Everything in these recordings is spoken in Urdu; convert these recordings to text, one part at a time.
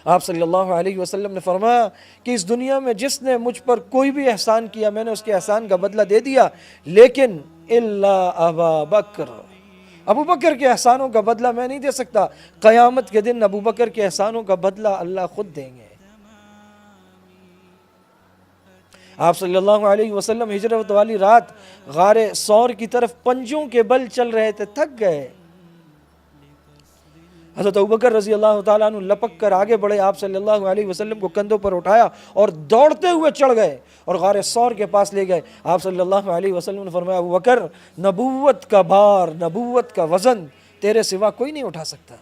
آپ صلی اللہ علیہ وسلم نے فرمایا کہ اس دنیا میں جس نے مجھ پر کوئی بھی احسان کیا میں نے اس کے احسان کا بدلہ دے دیا، لیکن الا ابا بکر، ابو بکر کے احسانوں کا بدلہ میں نہیں دے سکتا۔ قیامت کے دن ابو بکر کے احسانوں کا بدلہ اللہ خود دیں گے۔ آپ صلی اللہ علیہ وسلم ہجرت والی رات غار ثور کی طرف پنجوں کے بل چل رہے تھے، تھک گئے۔ حضرت ابوبکر رضی اللہ تعالیٰ عنہ لپک کر آگے بڑھے، آپ صلی اللہ علیہ وسلم کو کندھوں پر اٹھایا اور دوڑتے ہوئے چڑھ گئے اور غار ثور کے پاس لے گئے۔ آپ صلی اللہ علیہ وسلم نے فرمایا، ابوبکر، نبوت کا بار، نبوت کا وزن تیرے سوا کوئی نہیں اٹھا سکتا۔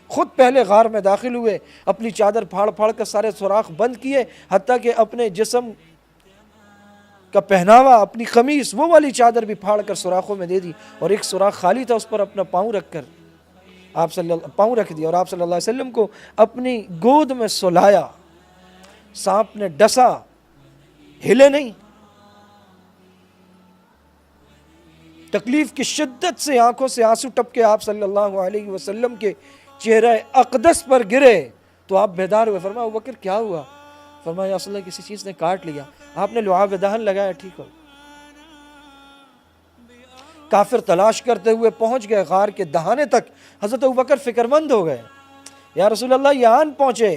خود پہلے غار میں داخل ہوئے، اپنی چادر پھاڑ پھاڑ کر سارے سوراخ بند کیے، حتیٰ کہ اپنے جسم کا پہناوا، اپنی قمیص، وہ والی چادر بھی پھاڑ کر سوراخوں میں دے دی، اور ایک سوراخ خالی تھا، اس پر اپنا پاؤں رکھ کر پاؤں رکھ دیا اور آپ صلی اللہ علیہ وسلم کو اپنی گود میں سلایا۔ سانپ نے ڈسا، ہلے نہیں۔ تکلیف کی شدت سے آنکھوں سے آنسو ٹپکے آپ صلی اللہ علیہ وسلم کے چہرہ اقدس پر گرے تو آپ بیدار ہوئے۔ فرمایا، ابوبکر کیا ہوا؟ فرمایا، یا رسول اللہ، کسی چیز نے کاٹ لیا۔ آپ نے لعاب دہن لگایا، ٹھیک ہو۔ کافر تلاش کرتے ہوئے پہنچ گئے غار کے دہانے تک۔ حضرت ابوبکر فکر مند ہو گئے، یا رسول اللہ، یہ آن پہنچے۔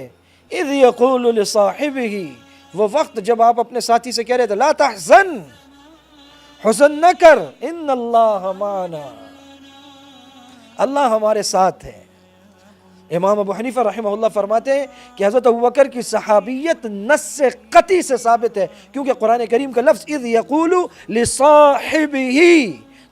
اذ یقول لصاحبہ، وہ وقت جب آپ اپنے ساتھی سے کہہ رہے تھے، لا تحزن، حزن نہ کر، ان اللہ معنا، اللہ ہمارے ساتھ ہے۔ امام ابو حنیفہ رحمہ اللہ فرماتے ہیں کہ حضرت ابوبکر کی صحابیت نص قطعی سے ثابت ہے، کیونکہ قرآن کریم کا لفظ اذ یقول لصاحبہ،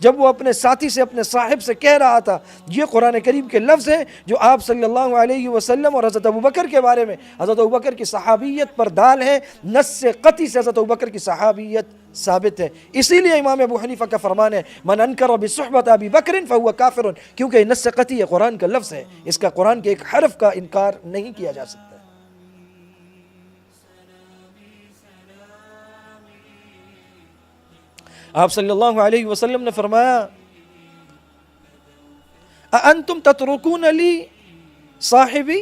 جب وہ اپنے ساتھی سے، اپنے صاحب سے کہہ رہا تھا، یہ قرآن کریم کے لفظ ہیں جو آپ صلی اللہ علیہ وسلم اور حضرت ابوبکر کے بارے میں، حضرت ابوبکر کی صحابیت پر دال ہے۔ نص قطعی سے حضرت ابوبکر کی صحابیت ثابت ہے۔ اسی لیے امام ابو حنیفہ کا فرمان ہے، من انکر بصحبت ابی بکر فہو کافر، کیونکہ یہ نص قطعی ہے، قرآن کا لفظ ہے، اس کا قرآن کے ایک حرف کا انکار نہیں کیا جا سکتا۔ آپ صلی اللہ علیہ وسلم نے فرمایا، اَأَنْتُمْ تَتْرُكُونَ لِي صاحبی،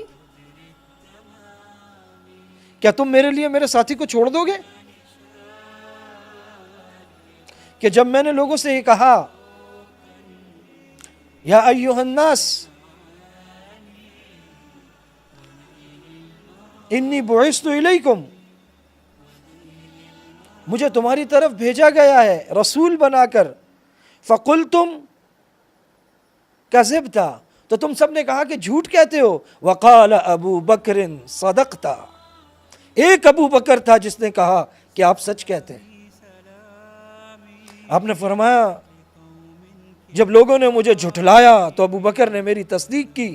کیا تم میرے لیے میرے ساتھی کو چھوڑ دو گے؟ کہ جب میں نے لوگوں سے یہ کہا، یا ایھا الناس انی بعثت الیکم، مجھے تمہاری طرف بھیجا گیا ہے رسول بنا کر، فقلتم کذبت، تو تم سب نے کہا کہ جھوٹ کہتے ہو، وقال ابو بکر صدقت، ایک ابو بکر تھا جس نے کہا کہ آپ سچ کہتے ہیں۔ آپ نے فرمایا، جب لوگوں نے مجھے جھٹلایا تو ابو بکر نے میری تصدیق کی،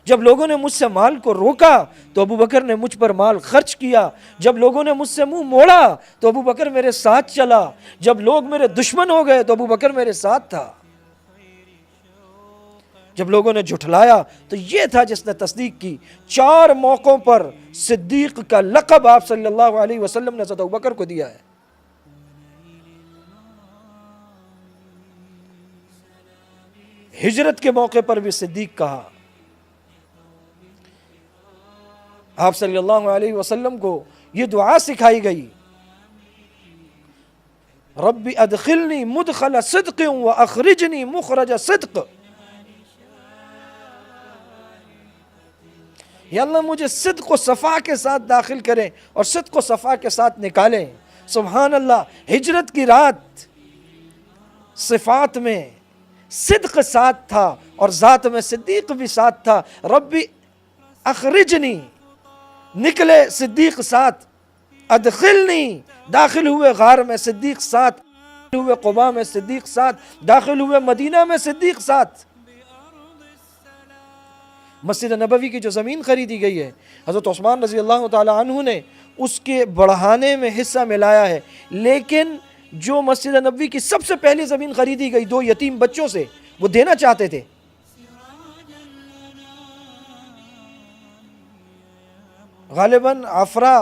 جب لوگوں نے مجھ سے مال کو روکا تو ابو بکر نے مجھ پر مال خرچ کیا، جب لوگوں نے مجھ سے منہ موڑا تو ابو بکر میرے ساتھ چلا، جب لوگ میرے دشمن ہو گئے تو ابو بکر میرے ساتھ تھا، جب لوگوں نے جھٹلایا تو یہ تھا جس نے تصدیق کی۔ 4 موقعوں پر صدیق کا لقب آپ صلی اللہ علیہ وسلم نے حضرت ابو بکر کو دیا ہے۔ ہجرت کے موقع پر بھی صدیق کہا۔ آپ صلی اللہ علیہ وسلم کو یہ دعا سکھائی گئی، رب ادخلنی مدخل صدق واخرجنی مخرج صدق، یا اللہ مجھے صدق و صفا کے ساتھ داخل کریں اور صدق و صفا کے ساتھ نکالیں۔ سبحان اللہ، ہجرت کی رات صفات میں صدق ساتھ تھا اور ذات میں صدیق بھی ساتھ تھا۔ رب اخرجنی، نکلے صدیق ساتھ، ادخلنی، داخل ہوئے غار میں صدیق ساتھ، داخل ہوئے قباء میں صدیق ساتھ، داخل ہوئے مدینہ میں صدیق ساتھ۔ مسجد نبوی کی جو زمین خریدی گئی ہے، حضرت عثمان رضی اللہ تعالی عنہ نے اس کے بڑھانے میں حصہ ملایا ہے، لیکن جو مسجد نبوی کی سب سے پہلی زمین خریدی گئی 2 یتیم بچوں سے، وہ دینا چاہتے تھے۔ غالباً عفرا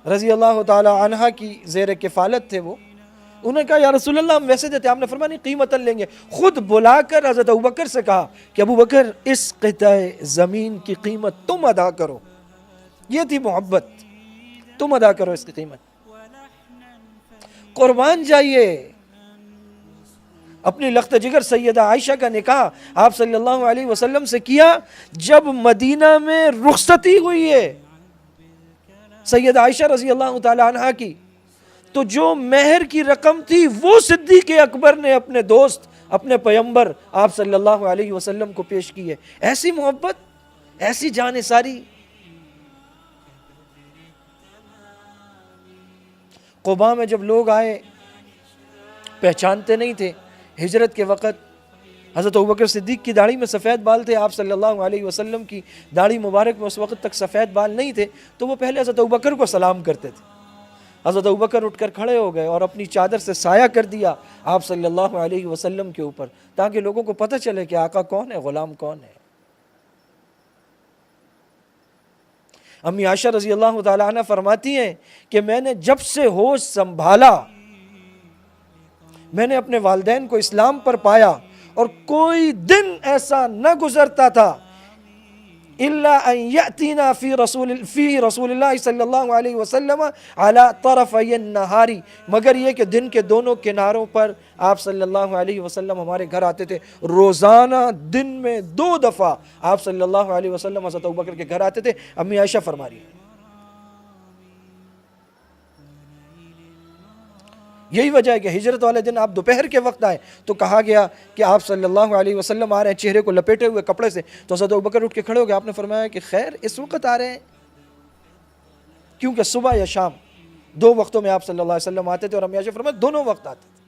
رضی اللہ تعالی عنہ کی زیر کفالت تھے وہ، انہوں نے کہا یا رسول اللہ ہم ویسے دیتے. آپ نے فرمایا نہیں قیمتاً لیں گے. خود بلا کر حضرت ابوبکر سے کہا کہ ابوبکر اس قطع زمین کی قیمت تم ادا کرو. یہ تھی محبت, تم ادا کرو اس کی قیمت. قربان جائیے. اپنی لخت جگر سیدہ عائشہ کا نکاح آپ صلی اللہ علیہ وسلم سے کیا جب مدینہ میں رخصتی ہوئی ہے سیدہ عائشہ رضی اللہ تعالی عنہ کی, تو جو مہر کی رقم تھی وہ صدیق اکبر نے اپنے دوست اپنے پیغمبر آپ صلی اللہ علیہ وسلم کو پیش کی ہے. ایسی محبت, ایسی جانثاری. قباء میں جب لوگ آئے پہچانتے نہیں تھے. ہجرت کے وقت حضرت ابوبکر صدیق کی داڑھی میں سفید بال تھے, آپ صلی اللہ علیہ وسلم کی داڑھی مبارک میں اس وقت تک سفید بال نہیں تھے, تو وہ پہلے حضرت ابوبکر کو سلام کرتے تھے. حضرت ابوبکر اٹھ کر کھڑے ہو گئے اور اپنی چادر سے سایہ کر دیا آپ صلی اللہ علیہ وسلم کے اوپر, تاکہ لوگوں کو پتہ چلے کہ آقا کون ہے, غلام کون ہے. امی عائشہ رضی اللہ تعالیٰ عنہ فرماتی ہیں کہ میں نے جب سے ہوش سنبھالا میں نے اپنے والدین کو اسلام پر پایا, اور کوئی دن ایسا نہ گزرتا تھا الا ان یاتینا فی رسول اللہ صلی اللہ علیہ وسلم علی طرفی النہار, مگر یہ کہ دن کے دونوں کناروں پر آپ صلی اللہ علیہ وسلم ہمارے گھر آتے تھے. روزانہ دن میں 2 دفعہ آپ صلی اللہ علیہ وسلم حضرت ابوبکر کے گھر آتے تھے. امی عائشہ فرما رہی ہیں. یہی وجہ ہے کہ ہجرت والے دن آپ دوپہر کے وقت آئے تو کہا گیا کہ آپ صلی اللہ علیہ وسلم آ رہے ہیں چہرے کو لپیٹے ہوئے کپڑے سے. تو حضرت ابوبکر اٹھ کے کھڑے ہو گئے. آپ نے فرمایا کہ خیر اس وقت آ رہے ہیں, کیونکہ صبح یا شام 2 وقتوں میں آپ صلی اللہ علیہ وسلم آتے تھے, اور امی عائشہ فرمایا دونوں وقت آتے تھے.